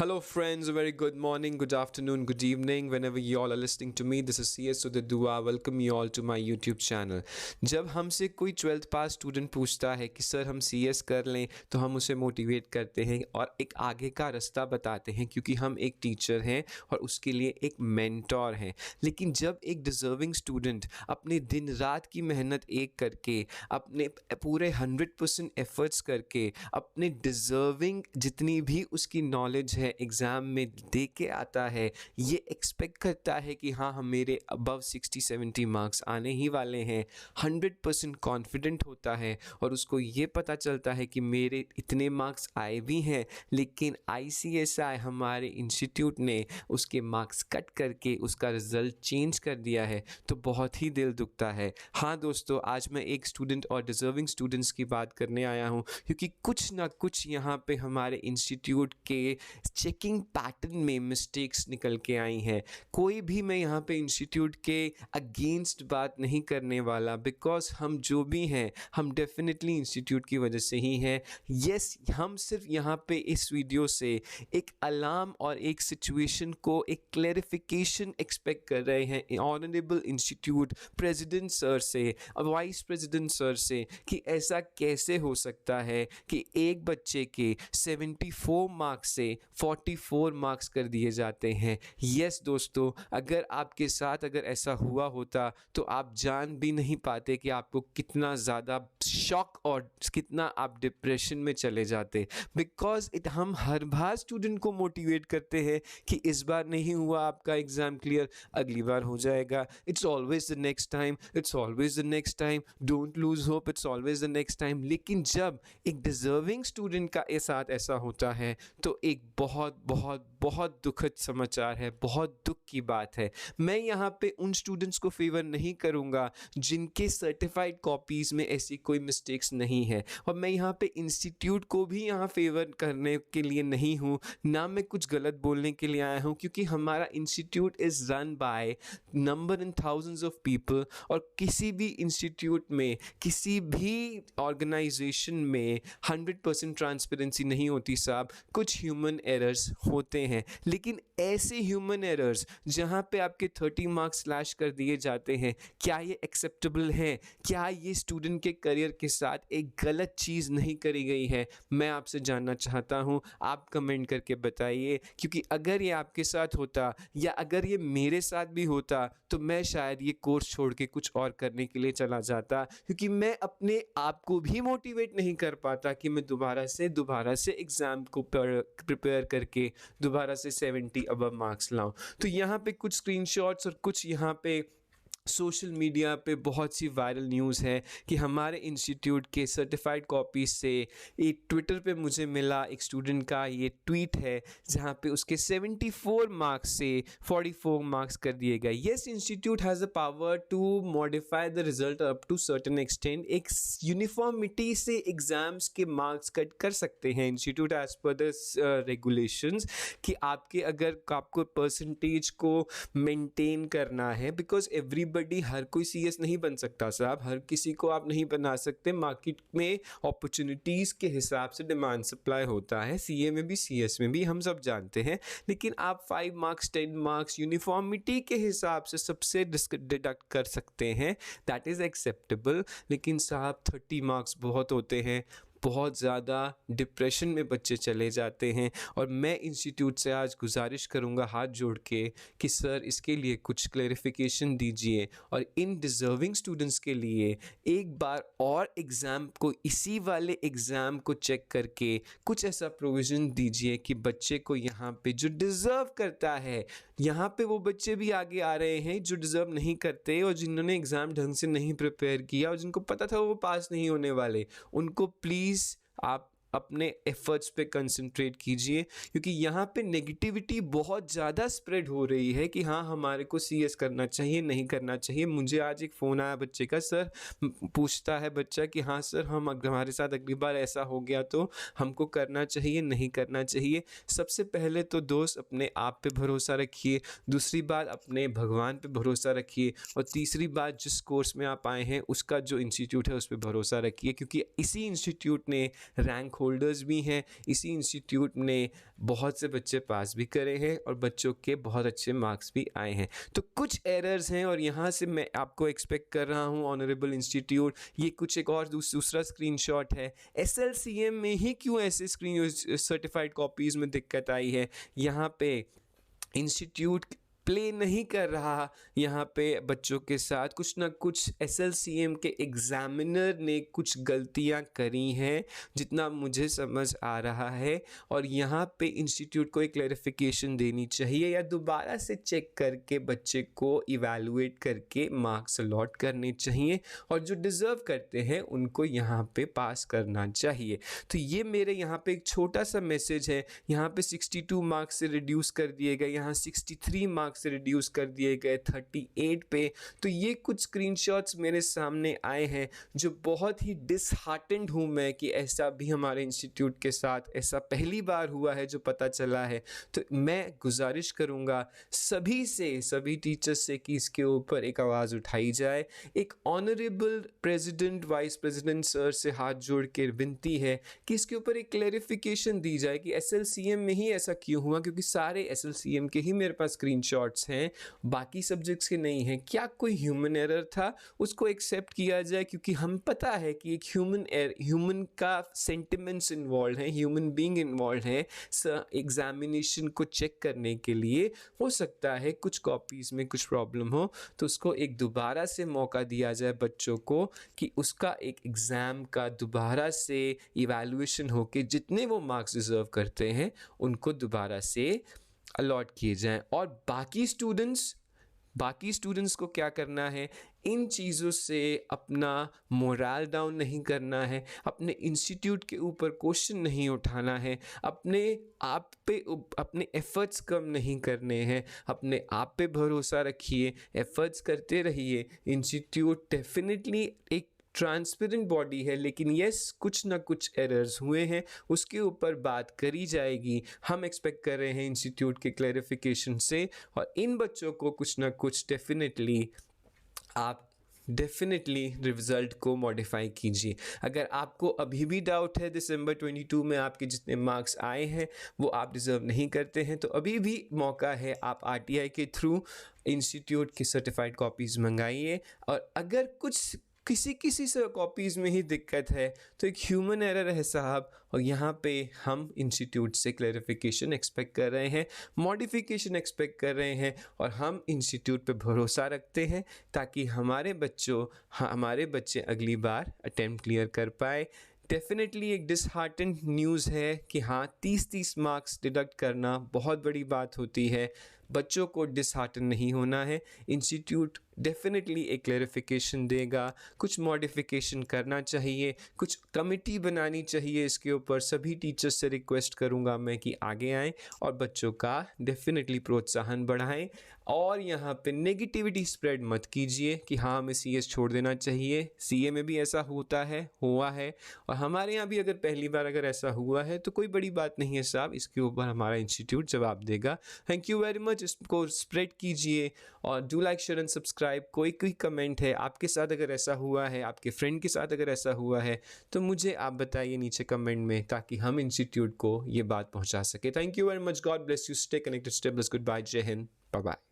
Hello, friends. A very good morning, good afternoon, good evening. Whenever you all are listening to me, this is CS Udit Dua. Welcome you all to my YouTube channel. जब हमसे कोई 12th पास student पूछता है कि sir हम CS कर लें, तो हम उसे मोटिवेट करते हैं और एक आगे का रास्ता बताते हैं, क्योंकि हम एक टीचर हैं और उसके लिए एक मेंटोर हैं. लेकिन जब एक डिज़र्विंग स्टूडेंट अपने दिन रात की मेहनत एक करके, अपने पूरे 100% एफर्ट्स करके, अपने डिज़र्विंग जितनी भी उसकी नॉलेज है एग्ज़ाम में दे के आता है, ये एक्सपेक्ट करता है कि हाँ हम मेरे अबव 60-70 मार्क्स आने ही वाले हैं, 100% कॉन्फिडेंट होता है और उसको ये पता चलता है कि मेरे इतने मार्क्स आए भी हैं, लेकिन ICSI हमारे इंस्टीट्यूट ने उसके मार्क्स कट करके उसका रिज़ल्ट चेंज कर दिया है, तो बहुत ही दिल दुखता है. हाँ दोस्तों, आज मैं एक स्टूडेंट और डिज़र्विंग स्टूडेंट्स की बात करने आया हूँ, क्योंकि कुछ ना कुछ यहाँ पे हमारे इंस्टीट्यूट के चेकिंग पैटर्न में मिस्टेक्स निकल के आई हैं. कोई भी मैं यहाँ पे इंस्टीट्यूट के अगेंस्ट बात नहीं करने वाला, बिकॉज हम जो भी हैं हम डेफिनेटली इंस्टीट्यूट की वजह से ही हैं. यस, हम सिर्फ यहाँ पे इस वीडियो से एक अलार्म और एक सिचुएशन को एक क्लैरिफिकेशन एक्सपेक्ट कर रहे हैं ऑनरेबल इंस्टीट्यूट प्रेसिडेंट सर से और वाइस प्रेसिडेंट सर से, कि ऐसा कैसे हो सकता है कि एक बच्चे के 74 मार्क्स से 44 मार्क्स कर दिए जाते हैं. यस दोस्तों, अगर आपके साथ अगर ऐसा हुआ होता तो आप जान भी नहीं पाते कि आपको कितना ज़्यादा शॉक और कितना आप डिप्रेशन में चले जाते. बिकॉज हम हर बार स्टूडेंट को मोटिवेट करते हैं कि इस बार नहीं हुआ आपका एग्ज़ाम क्लियर, अगली बार हो जाएगा. It's always the next time, it's always the next time, don't lose hope, it's always the next time. लेकिन जब एक डिज़र्विंग स्टूडेंट का साथ ऐसा होता है तो एक बहुत बहुत बहुत दुखद समाचार है, बहुत दुख की बात है. मैं यहाँ पे उन स्टूडेंट्स को फेवर नहीं करूँगा जिनके सर्टिफाइड कॉपीज़ में ऐसी कोई मिस्टेक्स नहीं है, और मैं यहाँ पे इंस्टीट्यूट को भी यहाँ फेवर करने के लिए नहीं हूँ, ना मैं कुछ गलत बोलने के लिए आया हूँ, क्योंकि हमारा institute is run by number in thousands of people. और किसी भी इंस्टीट्यूट में, किसी भी ऑर्गेनाइजेशन में 100% ट्रांसपेरेंसी नहीं होती साहब. कुछ ह्यूमन एरर्स होते हैं, लेकिन ऐसे ह्यूमन एरर्स जहाँ पे आपके 30 मार्क्स स्लैश कर दिए जाते हैं, क्या ये एक्सेप्टेबल है? क्या ये स्टूडेंट के करियर के साथ एक गलत चीज़ नहीं करी गई है? मैं आपसे जानना चाहता हूँ, आप कमेंट करके बताइए, क्योंकि अगर ये आपके साथ होता या अगर ये मेरे साथ भी होता तो मैं शायद ये कोर्स छोड़ के कुछ और करने के लिए चला जाता, क्योंकि मैं अपने आप को भी मोटिवेट नहीं कर पाता कि मैं दोबारा से एग्ज़ाम को प्रिपेयर करके दोबारा से 70 अबव मार्क्स लाऊं. तो यहाँ पे कुछ स्क्रीनशॉट्स और कुछ यहाँ पे सोशल मीडिया पे बहुत सी वायरल न्यूज़ है कि हमारे इंस्टीट्यूट के सर्टिफाइड कॉपी से एक ट्विटर पे मुझे मिला एक स्टूडेंट का ये ट्वीट है, जहाँ पे उसके 74 मार्क्स से 44 मार्क्स कर दिए गए. Yes, institute has the power to modify the result up to certain extent. एक यूनिफॉर्मिटी से एग्ज़ाम्स के मार्क्स कट कर सकते हैं institute as per the regulations, कि आपके अगर आपको परसेंटेज को मेंटेन करना है, बिकॉज एवरीबडी, हर कोई CS नहीं बन सकता साहब, हर किसी को आप नहीं बना सकते. मार्केट में अपॉर्चुनिटीज़ के हिसाब से डिमांड सप्लाई होता है, CA में भी CS में भी, हम सब जानते हैं. लेकिन आप 5 मार्क्स 10 मार्क्स यूनिफॉर्मिटी के हिसाब से सबसे डिडक्ट कर सकते हैं, दैट इज़ एक्सेप्टेबल. लेकिन साहब 30 मार्क्स बहुत होते हैं, बहुत ज़्यादा डिप्रेशन में बच्चे चले जाते हैं. और मैं इंस्टीट्यूट से आज गुजारिश करूँगा हाथ जोड़ के कि सर इसके लिए कुछ क्लैरिफिकेशन दीजिए, और इन डिज़र्विंग स्टूडेंट्स के लिए एक बार और एग्ज़ाम को, इसी वाले एग्ज़ाम को चेक करके कुछ ऐसा प्रोविज़न दीजिए कि बच्चे को यहाँ पे जो डिज़र्व करता है, यहाँ पे वो बच्चे भी आगे आ रहे हैं जो डिज़र्व नहीं करते और जिन्होंने एग्ज़ाम ढंग से नहीं प्रिपेयर किया और जिनको पता था वो पास नहीं होने वाले, उनको प्लीज़ आप अपने एफर्ट्स पे कंसंट्रेट कीजिए. क्योंकि यहाँ पे नेगेटिविटी बहुत ज़्यादा स्प्रेड हो रही है कि हाँ हमारे को CS करना चाहिए, नहीं करना चाहिए. मुझे आज एक फ़ोन आया बच्चे का, सर पूछता है बच्चा कि हाँ सर हमारे साथ अगली बार ऐसा हो गया तो हमको करना चाहिए, नहीं करना चाहिए. सबसे पहले तो दोस्त अपने आप पे भरोसा रखिए, दूसरी बात अपने भगवान पे भरोसा रखिए, और तीसरी बात जिस कोर्स में आप आए हैं उसका जो इंस्टीट्यूट है उस पर भरोसा रखिए, क्योंकि इसी इंस्टीट्यूट ने रैंक होल्डर्स भी हैं। इसी इंस्टीट्यूट ने बहुत से बच्चे पास भी करे हैं और बच्चों के बहुत अच्छे मार्क्स भी आए हैं। तो कुछ एरर्स हैं और यहाँ से मैं आपको एक्सपेक्ट कर रहा हूँ ऑनरेबल इंस्टीट्यूट, ये कुछ एक और दूसरा स्क्रीनशॉट है। SLCM में ही क्यों ऐसे स्क्रीन सर्टिफाइड कॉपीज़ में दिक्कत आई है? यहाँ पे इंस्टीट्यूट प्ले नहीं कर रहा यहाँ पे बच्चों के साथ, कुछ ना कुछ SLCM के एग्ज़ामिनर ने कुछ गलतियाँ करी हैं जितना मुझे समझ आ रहा है, और यहाँ पे इंस्टीट्यूट को एक क्लैरिफिकेशन देनी चाहिए या दोबारा से चेक करके बच्चे को इवैल्यूएट करके मार्क्स अलॉट करने चाहिए और जो डिज़र्व करते हैं उनको यहाँ पे पास करना चाहिए। तो ये मेरे यहाँ पे एक छोटा सा मैसेज है। यहाँ पे 62 मार्क्स से रिड्यूस कर दिए गए, यहाँ 63 मार्क्स से रिड्यूस कर दिए गए 38 पे। तो ये कुछ स्क्रीनशॉट्स मेरे सामने आए हैं जो बहुत ही डिसहार्टेंड हूँ मैं कि ऐसा भी हमारे इंस्टीट्यूट के साथ ऐसा पहली बार हुआ है जो पता चला है। तो मैं गुजारिश करूँगा सभी टीचर्स से कि इसके ऊपर एक आवाज़ उठाई जाए। एक honourable president vice president sir से हाथ जोड़ के विनती है कि इसके ऊपर एक क्लैरिफिकेशन दी जाए कि SLCM में ही ऐसा क्यों हुआ, क्योंकि सारे SLCM के ही मेरे पास स्क्रीनशॉट्स हैं, बाकी सब्जेक्ट्स के नहीं हैं। क्या कोई ह्यूमन एरर था, उसको एक्सेप्ट किया जाए, क्योंकि हम पता है कि एक ह्यूमन का सेंटिमेंट्स इन्वॉल्व हैं, ह्यूमन बीइंग इन्वॉल्व हैं एग्जामिनेशन को चेक करने के लिए। हो सकता है कुछ कॉपीज़ में कुछ प्रॉब्लम हो, तो उसको एक दोबारा से मौका दिया जाए बच्चों को कि उसका एक एग्ज़ाम का दोबारा से इवैल्यूएशन हो के जितने वो मार्क्स डिज़र्व करते हैं उनको दोबारा से अलॉट किए जाएं। और बाकी स्टूडेंट्स को क्या करना है, इन चीज़ों से अपना मोरल डाउन नहीं करना है, अपने इंस्टीट्यूट के ऊपर क्वेश्चन नहीं उठाना है, अपने आप पे अपने एफ़र्ट्स कम नहीं करने हैं, अपने आप पे भरोसा रखिए, एफ़र्ट्स करते रहिए। इंस्टीट्यूट डेफिनेटली एक ट्रांसपेरेंट बॉडी है, लेकिन यस कुछ ना कुछ एरर्स हुए हैं, उसके ऊपर बात करी जाएगी। हम एक्सपेक्ट कर रहे हैं इंस्टीट्यूट के क्लैरिफिकेशन से, और इन बच्चों को कुछ ना कुछ डेफिनेटली रिज़ल्ट को मॉडिफाई कीजिए। अगर आपको अभी भी डाउट है दिसंबर 22 में आपके जितने मार्क्स आए हैं वो आप डिज़र्व नहीं करते हैं, तो अभी भी मौका है, आप RTI के थ्रू इंस्टीट्यूट की सर्टिफाइड कॉपीज़ मंगाइए। और अगर किसी से कॉपीज़ में ही दिक्कत है तो एक ह्यूमन एरर है साहब, और यहाँ पे हम इंस्टीट्यूट से क्लैरिफिकेशन एक्सपेक्ट कर रहे हैं, मॉडिफिकेशन एक्सपेक्ट कर रहे हैं, और हम इंस्टीट्यूट पे भरोसा रखते हैं ताकि हमारे बच्चे अगली बार अटेम्प्ट क्लियर कर पाए। डेफिनेटली एक डिसहार्टेंड न्यूज़ है कि हाँ 30 मार्क्स डिडक्ट करना बहुत बड़ी बात होती है। बच्चों को डिसहार्टन नहीं होना है। इंस्टीट्यूट डेफिनेटली एक क्लैरिफिकेशन देगा, कुछ मॉडिफिकेशन करना चाहिए, कुछ कमिटी बनानी चाहिए इसके ऊपर। सभी टीचर्स से रिक्वेस्ट करूंगा मैं कि आगे आएं और बच्चों का डेफिनेटली प्रोत्साहन बढ़ाएं, और यहाँ पे नेगेटिविटी स्प्रेड मत कीजिए कि हाँ हमें CS छोड़ देना चाहिए। CA में भी ऐसा हुआ है, और हमारे यहाँ भी अगर पहली बार अगर ऐसा हुआ है तो कोई बड़ी बात नहीं है साहब, इसके ऊपर हमारा इंस्टीट्यूट जवाब देगा। Thank you very much. इसको स्प्रेड कीजिए और do like share and subscribe. कोई कमेंट है आपके साथ अगर ऐसा हुआ है, आपके फ्रेंड के साथ अगर ऐसा हुआ है, तो मुझे आप बताइए नीचे कमेंट में, ताकि हम इंस्टीट्यूट को ये बात पहुंचा सके। Thank you very much. God bless you. Stay connected, stay blessed. Good bye. जय हिंद। Bye bye.